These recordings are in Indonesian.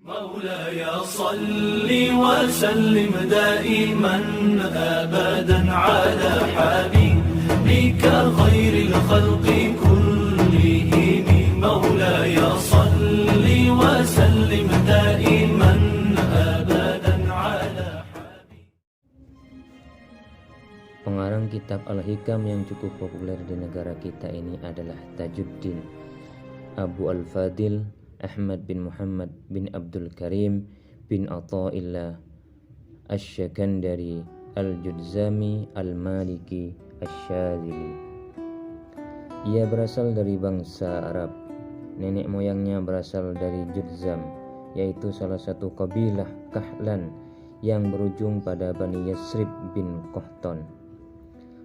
مولاي صل وسلم دائما أبدا على حبيبك خير الخلق كلهم مولاي صل وسلم دائما أبدا على حبيبك. Pengarang kitab Al-Hikam yang cukup populer di negara kita ini adalah Tajuddin Abu Al-Fadil Ahmad bin Muhammad bin Abdul Karim bin Athaillah Asy-Syakandari Al-Judzami Al-Maliki Asy-Syadzili. Ia berasal dari bangsa Arab. Nenek moyangnya berasal dari Judzam, yaitu salah satu kabilah Kahlan yang berujung pada Bani Yasrib bin Qahtan.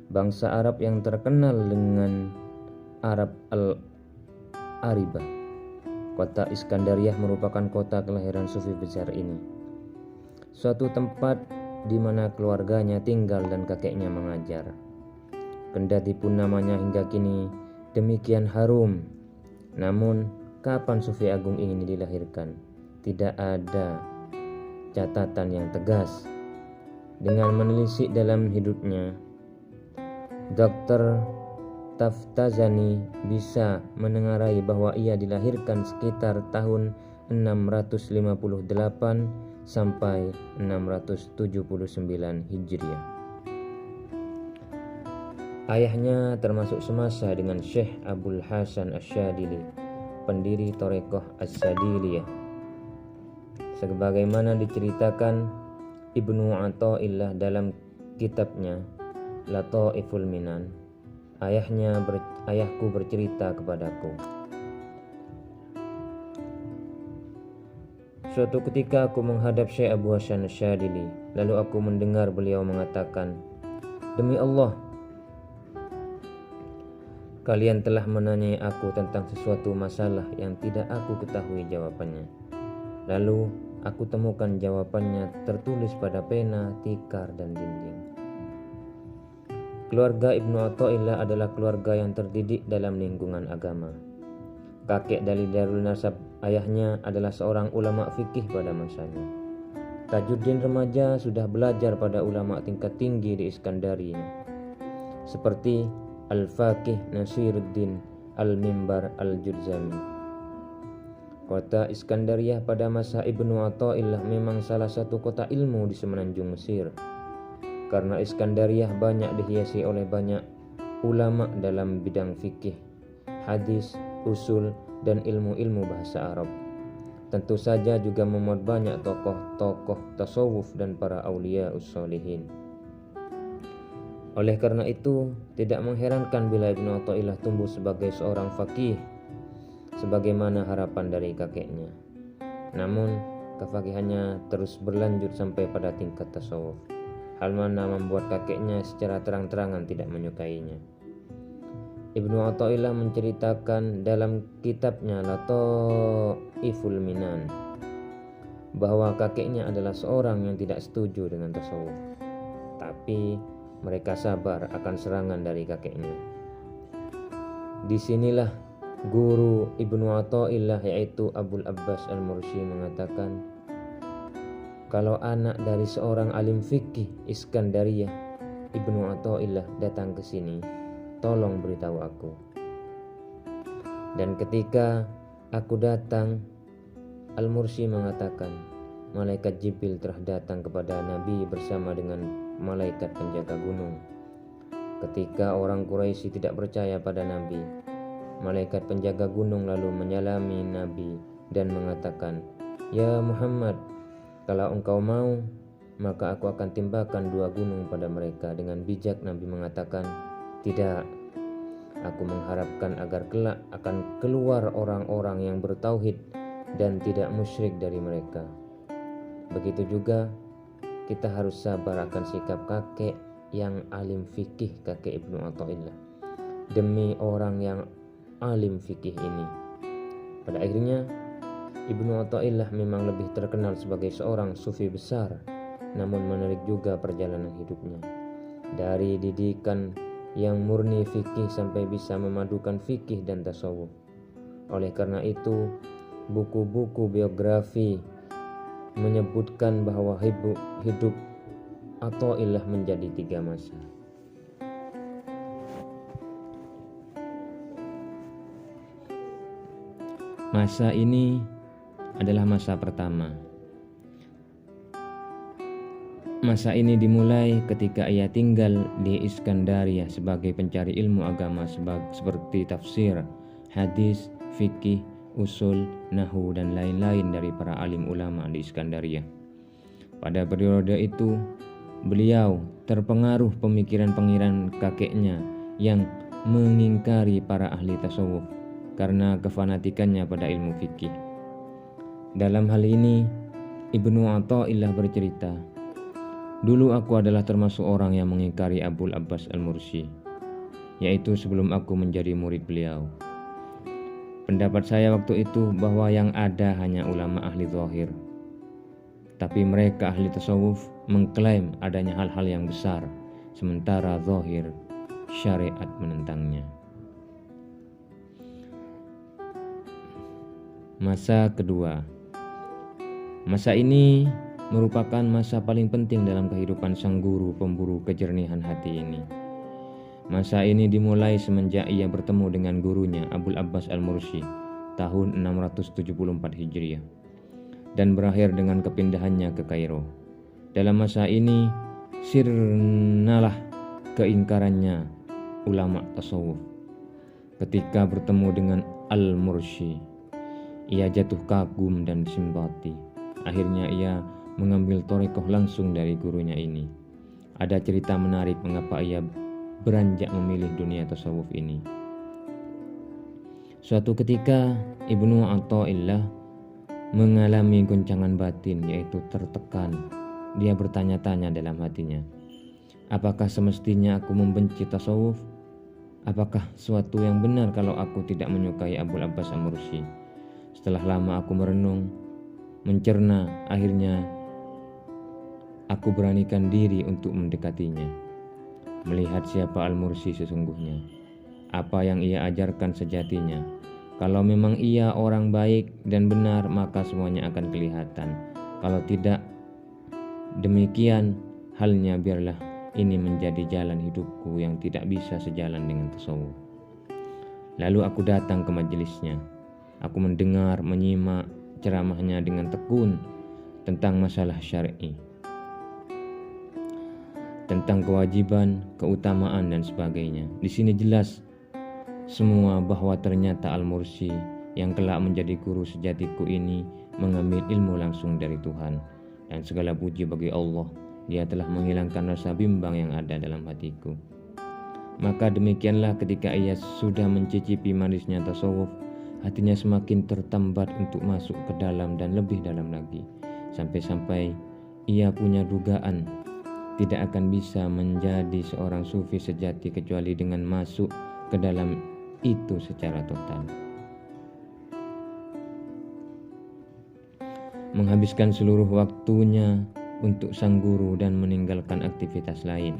Bangsa Arab yang terkenal dengan Arab Al-Aribah. Kota Iskandariah merupakan kota kelahiran sufi besar ini. Suatu tempat di mana keluarganya tinggal dan kakeknya mengajar. Kendati pun namanya hingga kini demikian harum, namun kapan sufi agung ini dilahirkan? Tidak ada catatan yang tegas. Dengan menelisik dalam hidupnya, Dr. Taftazani bisa menengarai bahwa ia dilahirkan sekitar tahun 658 sampai 679 Hijriah. Ayahnya termasuk semasa dengan Syekh Abul Hasan Asy-Syadzili, pendiri Thariqah Asy-Syadziliyah. Sebagaimana diceritakan Ibnu Athaillah dalam kitabnya Lataiful Minan, ayahku bercerita kepadaku. Suatu ketika aku menghadap Syekh Abu Hasan Asy-Syadzili, lalu aku mendengar beliau mengatakan, "Demi Allah, kalian telah menanyai aku tentang sesuatu masalah yang tidak aku ketahui jawabannya. Lalu aku temukan jawabannya tertulis pada pena, tikar, dan dinding." Keluarga Ibnu Athaillah adalah keluarga yang terdidik dalam lingkungan agama. Kakek dari Darul Nasab ayahnya adalah seorang ulama fikih pada masanya. Tajuddin remaja sudah belajar pada ulama tingkat tinggi di Iskandaria, seperti Al-Faqih Nasiruddin Al-Mimbar Al-Judzami. Kota Iskandariah pada masa Ibnu Athaillah memang salah satu kota ilmu di semenanjung Mesir. Karena Iskandariah banyak dihiasi oleh banyak ulama dalam bidang fikih, hadis, usul, dan ilmu-ilmu bahasa Arab. Tentu saja juga memuat banyak tokoh-tokoh tasawuf dan para aulia ussolihin. Oleh karena itu, tidak mengherankan bila Ibnu Athaillah tumbuh sebagai seorang faqih, sebagaimana harapan dari kakeknya. Namun, kefaqihannya terus berlanjut sampai pada tingkat tasawuf. Hal mana membuat kakeknya secara terang-terangan tidak menyukainya. Ibnu Athaillah menceritakan dalam kitabnya Lataiful Minan bahwa kakeknya adalah seorang yang tidak setuju dengan tasawuf, tapi mereka sabar akan serangan dari kakeknya. Disinilah guru Ibnu Athaillah yaitu Abul Abbas Al-Mursi mengatakan, kalau anak dari seorang alim fikih Iskandariah, Ibnu Athaillah datang ke sini, tolong beritahu aku. Dan ketika aku datang, Al-Mursi mengatakan, malaikat Jibril telah datang kepada Nabi bersama dengan malaikat penjaga gunung. Ketika orang Quraisy tidak percaya pada Nabi, malaikat penjaga gunung lalu menyalami Nabi dan mengatakan, "Ya Muhammad, kalau engkau mau, maka aku akan timpakan 2 gunung pada mereka." Dengan bijak Nabi mengatakan, "Tidak, aku mengharapkan agar kelak akan keluar orang-orang yang bertauhid dan tidak musyrik dari mereka." Begitu juga kita harus sabar akan sikap kakek yang alim fikih, kakek Ibnu Athaillah, demi orang yang alim fikih ini. Pada akhirnya Ibnu Athaillah memang lebih terkenal sebagai seorang sufi besar, namun menarik juga perjalanan hidupnya. Dari didikan yang murni fikih sampai bisa memadukan fikih dan tasawuf. Oleh karena itu, buku-buku biografi menyebutkan bahwa hidup Athaillah menjadi 3 masa. Masa ini adalah masa pertama. Masa ini dimulai ketika ia tinggal di Iskandaria sebagai pencari ilmu agama seperti tafsir, hadis, fikih, usul, nahwu dan lain-lain dari para alim ulama di Iskandaria. Pada periode itu, beliau terpengaruh pemikiran-pemikiran kakeknya yang mengingkari para ahli tasawuf karena kefanatikannya pada ilmu fikih. Dalam hal ini, Ibnu Athaillah bercerita, "Dulu aku adalah termasuk orang yang mengingkari Abul Abbas Al-Mursi, yaitu sebelum aku menjadi murid beliau. Pendapat saya waktu itu bahwa yang ada hanya ulama ahli zahir. Tapi mereka ahli tasawuf mengklaim adanya hal-hal yang besar, sementara zahir syariat menentangnya." Masa kedua. Masa ini merupakan masa paling penting dalam kehidupan sang guru pemburu kejernihan hati ini. Masa ini dimulai semenjak ia bertemu dengan gurunya Abul Abbas Al-Mursi tahun 674 Hijriah dan berakhir dengan kepindahannya ke Kairo. Dalam masa ini sirnalah keingkarannya ulama tasawuf. Ketika bertemu dengan Al-Mursi, ia jatuh kagum dan simpati. Akhirnya ia mengambil thariqah langsung dari gurunya ini. Ada cerita menarik mengapa ia beranjak memilih dunia tasawuf ini. Suatu ketika Ibnu Athaillah mengalami goncangan batin, yaitu tertekan. Dia bertanya-tanya dalam hatinya, apakah semestinya aku membenci tasawuf? Apakah suatu yang benar kalau aku tidak menyukai Abul Abbas Al-Mursi? Setelah lama aku merenung, mencerna, akhirnya aku beranikan diri untuk mendekatinya, melihat siapa Al-Mursi sesungguhnya, apa yang ia ajarkan sejatinya. Kalau memang ia orang baik dan benar, maka semuanya akan kelihatan. Kalau tidak demikian halnya, biarlah ini menjadi jalan hidupku yang tidak bisa sejalan dengan tasawuf. Lalu aku datang ke majelisnya. Aku mendengar, menyimak ceramahnya dengan tekun tentang masalah syar'i, tentang kewajiban, keutamaan dan sebagainya. Di sini jelas semua bahwa ternyata Al-Mursi yang kelak menjadi guru sejatiku ini mengambil ilmu langsung dari Tuhan, dan segala puji bagi Allah, Dia telah menghilangkan rasa bimbang yang ada dalam hatiku. Maka demikianlah ketika ia sudah mencicipi manisnya tasawuf, hatinya semakin tertambat untuk masuk ke dalam dan lebih dalam lagi, sampai-sampai ia punya dugaan tidak akan bisa menjadi seorang sufi sejati kecuali dengan masuk ke dalam itu secara total. Menghabiskan seluruh waktunya untuk sang guru dan meninggalkan aktivitas lain.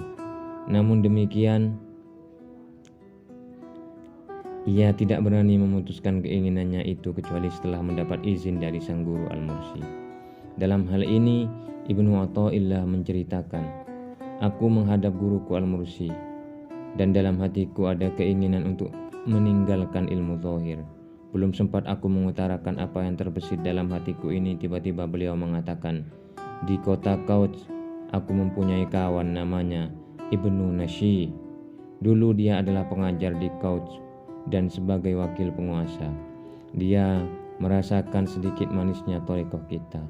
Namun demikian, ia tidak berani memutuskan keinginannya itu kecuali setelah mendapat izin dari sang guru Al-Mursi. Dalam hal ini, Ibnu Athaillah menceritakan, "Aku menghadap guruku Al-Mursi dan dalam hatiku ada keinginan untuk meninggalkan ilmu zahir. Belum sempat aku mengutarakan apa yang terbesit dalam hatiku ini, tiba-tiba beliau mengatakan, di kota Kauts aku mempunyai kawan namanya Ibnu Nasyi. Dulu dia adalah pengajar di Kauts dan sebagai wakil penguasa. Dia merasakan sedikit manisnya thariqah kita.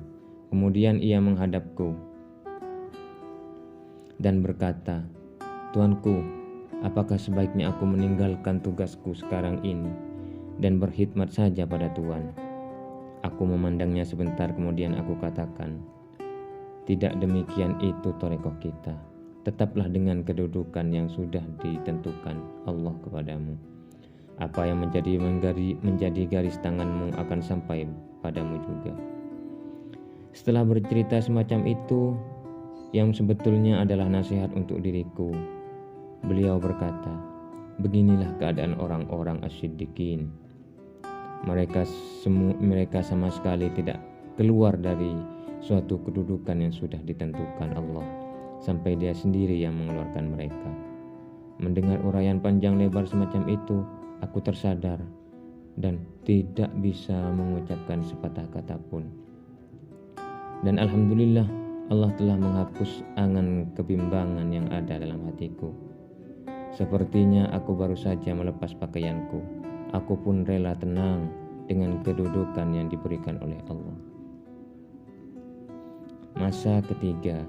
Kemudian ia menghadapku dan berkata, Tuanku, apakah sebaiknya aku meninggalkan tugasku sekarang ini dan berkhidmat saja pada Tuan? Aku memandangnya sebentar, kemudian aku katakan, tidak demikian itu thariqah kita. Tetaplah dengan kedudukan yang sudah ditentukan Allah kepadamu. Apa yang menjadi garis tanganmu akan sampai padamu juga. Setelah bercerita semacam itu, yang sebetulnya adalah nasihat untuk diriku, beliau berkata, beginilah keadaan orang-orang as-siddiqin. Mereka sama sekali tidak keluar dari suatu kedudukan yang sudah ditentukan Allah, sampai Dia sendiri yang mengeluarkan mereka. Mendengar uraian panjang lebar semacam itu, aku tersadar dan tidak bisa mengucapkan sepatah kata pun. Dan alhamdulillah, Allah telah menghapus angan kebimbangan yang ada dalam hatiku. Sepertinya aku baru saja melepas pakaianku. Aku pun rela tenang dengan kedudukan yang diberikan oleh Allah. Masa ketiga.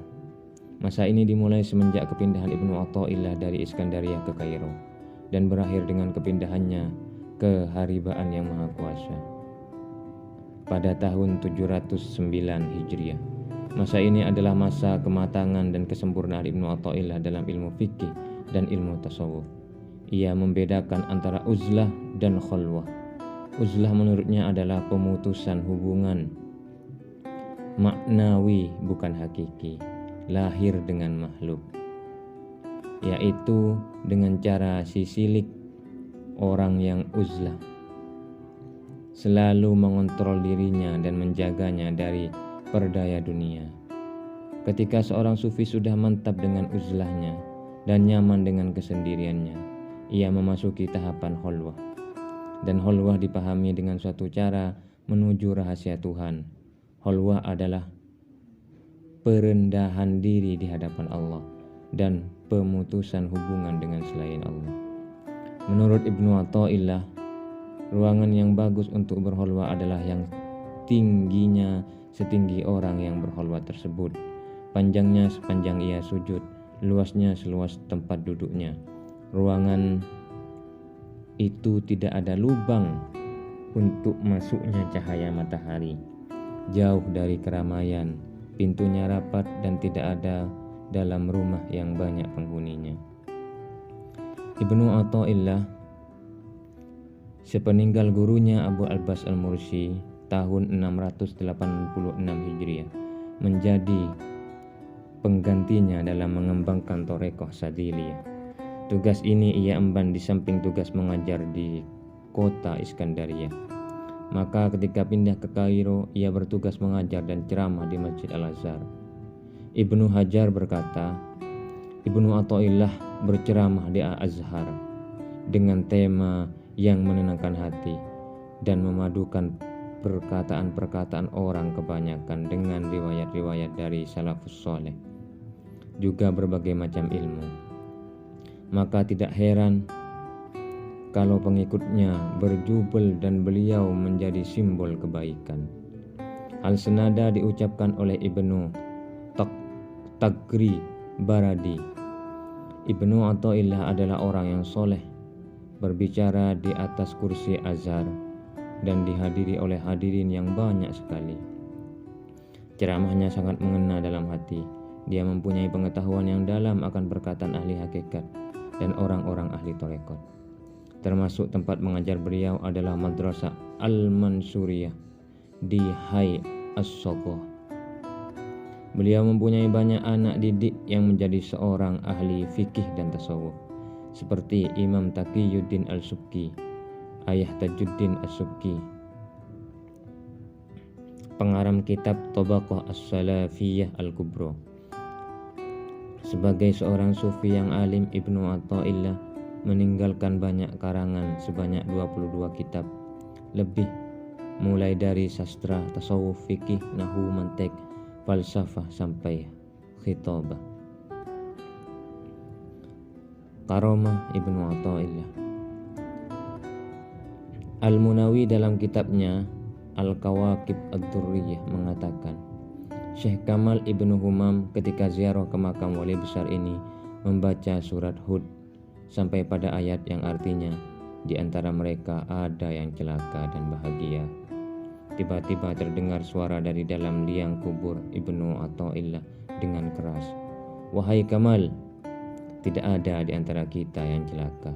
Masa ini dimulai semenjak kepindahan Ibnu Athaillah dari Iskandaria ke Kairo dan berakhir dengan kepindahannya ke Haribaan yang Maha Kuasa pada tahun 709 Hijriah. Masa ini adalah masa kematangan dan kesempurnaan Ibnu Athaillah dalam ilmu fikih dan ilmu tasawuf. Ia membedakan antara uzlah dan khalwah. Uzlah menurutnya adalah pemutusan hubungan maknawi bukan hakiki, lahir dengan makhluk, yaitu dengan cara sisilik. Orang yang uzlah selalu mengontrol dirinya dan menjaganya dari perdaya dunia. Ketika seorang sufi sudah mantap dengan uzlahnya dan nyaman dengan kesendiriannya, ia memasuki tahapan khalwah. Dan khalwah dipahami dengan suatu cara menuju rahasia Tuhan. Khalwah adalah perendahan diri di hadapan Allah dan pemutusan hubungan dengan selain Allah. Menurut Ibnu Athaillah, ruangan yang bagus untuk berkhalwah adalah yang tingginya setinggi orang yang berkhalwah tersebut, panjangnya sepanjang ia sujud, luasnya seluas tempat duduknya. Ruangan itu tidak ada lubang untuk masuknya cahaya matahari, jauh dari keramaian, pintunya rapat dan tidak ada dalam rumah yang banyak penghuninya. Ibnu Athaillah sepeninggal gurunya Abu Albas Al-Mursi tahun 686 Hijriah menjadi penggantinya dalam mengembangkan Thariqah Sadiliyah. Tugas ini ia emban di samping tugas mengajar di kota Iskandaria. Maka ketika pindah ke Kairo, ia bertugas mengajar dan ceramah di Masjid Al-Azhar. Ibnu Hajar berkata, Ibnu Athaillah berceramah di Al-Azhar dengan tema yang menenangkan hati dan memadukan perkataan-perkataan orang kebanyakan dengan riwayat-riwayat dari salafus soleh, juga berbagai macam ilmu. Maka tidak heran kalau pengikutnya berjubel dan beliau menjadi simbol kebaikan. Hal senada diucapkan oleh Ibnu Tagri Baradi. Ibnu Athaillah adalah orang yang soleh, berbicara di atas kursi Azhar dan dihadiri oleh hadirin yang banyak sekali. Ceramahnya sangat mengena dalam hati. Dia mempunyai pengetahuan yang dalam akan perkataan ahli hakikat dan orang-orang ahli thariqat. Termasuk tempat mengajar beliau adalah Madrasah Al-Mansuriyah di Hai As-Sokoh. Beliau mempunyai banyak anak didik yang menjadi seorang ahli fikih dan tasawuf, seperti Imam Taqiyuddin Al-Subki, Ayah Tajuddin As-Subki, pengarang kitab Tabaqah As-Salafiyah Al-Kubra. Sebagai seorang sufi yang alim, Ibnu Athaillah meninggalkan banyak karangan sebanyak 22 kitab lebih, mulai dari sastra, tasawuf, fikih, nahwu, mantiq, falsafah sampai khitabah. Karamah Ibnu Athaillah. Al-Munawi dalam kitabnya Al-Kawakib Ad-Durriyah mengatakan, Syekh Kamal Ibnu Humam ketika ziarah ke makam wali besar ini membaca surat Hud sampai pada ayat yang artinya di antara mereka ada yang celaka dan bahagia. Tiba-tiba terdengar suara dari dalam liang kubur Ibnu Athaillah dengan keras, "Wahai Kamal, tidak ada di antara kita yang celaka."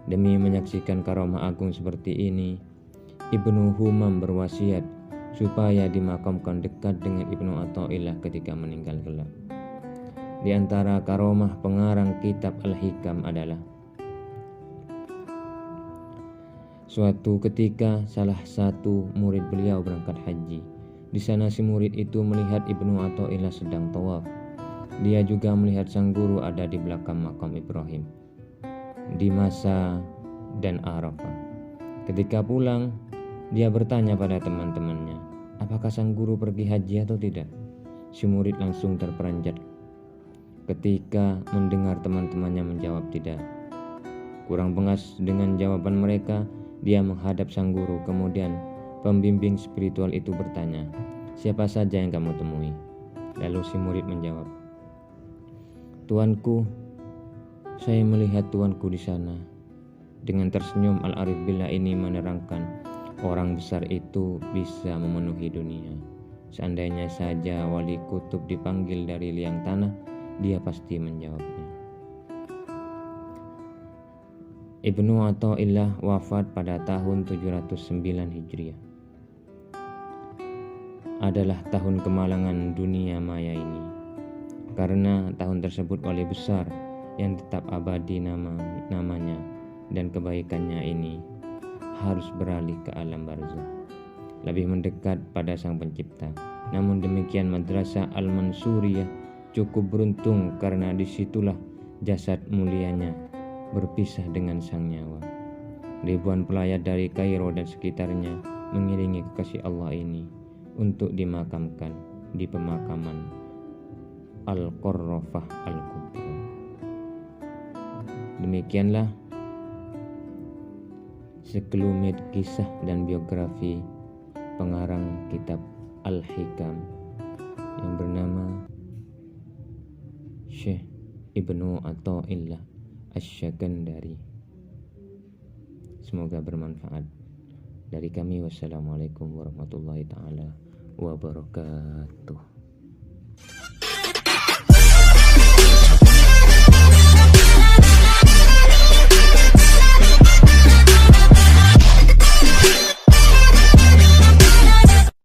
Demi menyaksikan karamah agung seperti ini, Ibnu Humam berwasiat supaya dimakamkan dekat dengan Ibnu Athaillah ketika meninggal kelak. Di antara karamah pengarang kitab Al-Hikam adalah suatu ketika salah satu murid beliau berangkat haji Di sana si murid itu melihat Ibnu Athaillah sedang tawaf. Dia juga melihat sang guru ada di belakang makam Ibrahim di masa dan Arafah. Ketika pulang, dia bertanya pada teman-temannya, apakah sang guru pergi haji atau tidak? Si murid langsung terperanjat ketika mendengar teman-temannya menjawab tidak. Kurang puas dengan jawaban mereka, dia menghadap sang guru. Kemudian pembimbing spiritual itu bertanya, siapa saja yang kamu temui? Lalu si murid menjawab, Tuanku, saya melihat Tuanku di sana. Dengan tersenyum, Al-Arif Billah ini menerangkan, orang besar itu bisa memenuhi dunia. Seandainya saja wali kutub dipanggil dari liang tanah, dia pasti menjawabnya. Ibnu Athaillah wafat pada tahun 709 Hijriah. Adalah tahun kemalangan dunia maya ini. Karena tahun tersebut wali besar yang tetap abadi namanya dan kebaikannya ini harus beralih ke alam barzakh, lebih mendekat pada Sang Pencipta. Namun demikian, Madrasah Al-Mansuriyah cukup beruntung karena disitulah jasad mulianya berpisah dengan sang nyawa. Ribuan pelayat dari Kairo dan sekitarnya mengiringi kekasih Allah ini untuk dimakamkan di pemakaman Al-Qarrafah Al-Kubra. Demikianlah sekelumit kisah dan biografi pengarang kitab Al-Hikam yang bernama Syekh Ibnu Athaillah Asy-Syakandari. Semoga bermanfaat. Dari kami, wassalamualaikum warahmatullahi taala wabarakatuh.